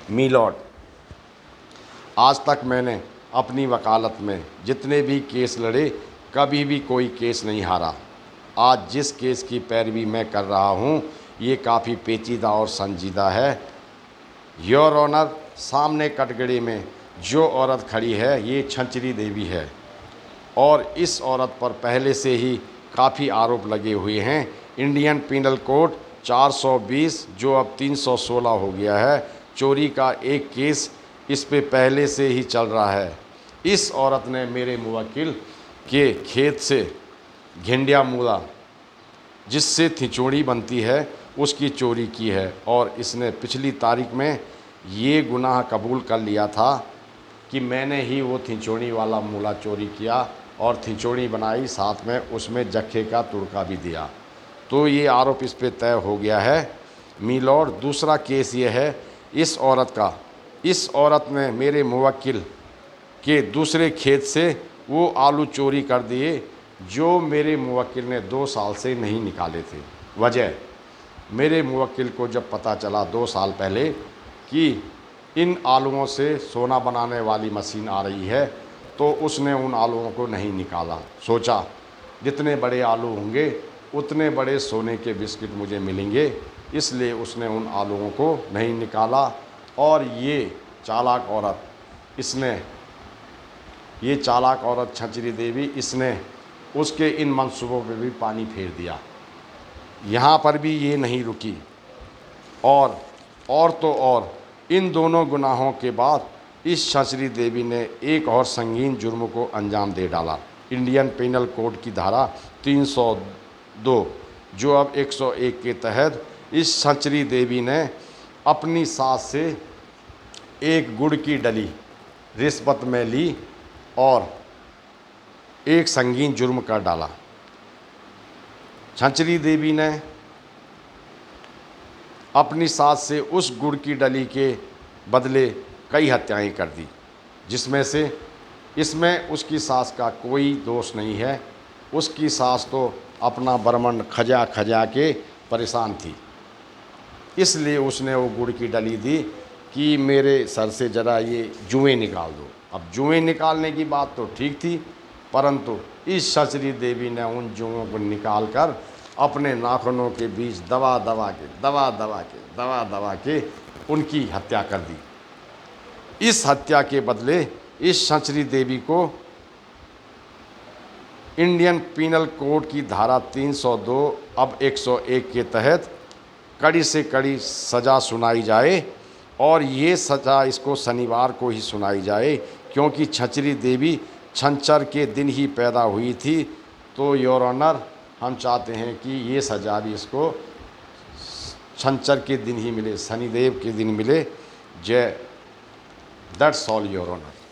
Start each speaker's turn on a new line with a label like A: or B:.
A: Milord, आज तक मैंने अपनी वकालत में जितने भी केस लड़े कभी भी कोई केस नहीं हारा। आज जिस केस की पैरवी मैं कर रहा हूँ ये काफ़ी पेचीदा और संजीदा है। योर ऑनर, सामने कटघरे में जो औरत खड़ी है ये छंचरी देवी है और इस औरत पर पहले से ही काफ़ी आरोप लगे हुए हैं। इंडियन पिनल कोड 420 जो अब 316 हो गया है, चोरी का एक केस इस पे पहले से ही चल रहा है। इस औरत ने मेरे मुवक्किल के खेत से घिंडिया मूला जिससे थिचोड़ी बनती है उसकी चोरी की है और इसने पिछली तारीख में ये गुनाह कबूल कर लिया था कि मैंने ही वो थिचोड़ी वाला मूला चोरी किया और थिचोड़ी बनाई, साथ में उसमें जखे का तुड़का भी दिया। तो ये आरोप इस पे तय हो गया है। मीलॉर्ड, दूसरा केस ये है इस औरत का। इस औरत ने मेरे मुवक्किल के दूसरे खेत से वो आलू चोरी कर दिए जो मेरे मुवक्किल ने 2 साल से नहीं निकाले थे। वजह, मेरे मुवक्किल को जब पता चला 2 साल पहले कि इन आलूओं से सोना बनाने वाली मशीन आ रही है तो उसने उन आलूओं को नहीं निकाला। सोचा जितने बड़े आलू होंगे उतने बड़े सोने के बिस्किट मुझे मिलेंगे, इसलिए उसने उन आलूओं को नहीं निकाला। और ये चालाक औरत छंचरी देवी, इसने उसके इन मंसूबों पे भी पानी फेर दिया। यहाँ पर भी ये नहीं रुकी और तो और इन दोनों गुनाहों के बाद इस छंचरी देवी ने एक और संगीन जुर्म को अंजाम दे डाला। इंडियन पिनल कोड की धारा 302 जो अब 101 के तहत इस छंचरी देवी ने अपनी सास से एक गुड़ की डली रिश्वत में ली और एक संगीन जुर्म कर डाला। छंचरी देवी ने अपनी सास से उस गुड़ की डली के बदले कई हत्याएं कर दी, जिसमें से इसमें उसकी सास का कोई दोष नहीं है। उसकी सास तो अपना बरमंड खजा खजा के परेशान थी, इसलिए उसने वो गुड़ की डली दी कि मेरे सर से ज़रा ये जुएँ निकाल दो। अब जुएँ निकालने की बात तो ठीक थी, परंतु इस छंचरी देवी ने उन जुओं को निकाल कर अपने नाखूनों के बीच दबा दबा के उनकी हत्या कर दी। इस हत्या के बदले इस छंचरी देवी को इंडियन पिनल कोड की धारा 302 अब 101 के तहत कड़ी से कड़ी सज़ा सुनाई जाए और ये सज़ा इसको शनिवार को ही सुनाई जाए, क्योंकि छंचरी देवी छंचर के दिन ही पैदा हुई थी। तो योर ऑनर, हम चाहते हैं कि ये सज़ा भी इसको छंचर के दिन ही मिले, शनिदेव के दिन मिले। जय, दैट्स ऑल योर ऑनर।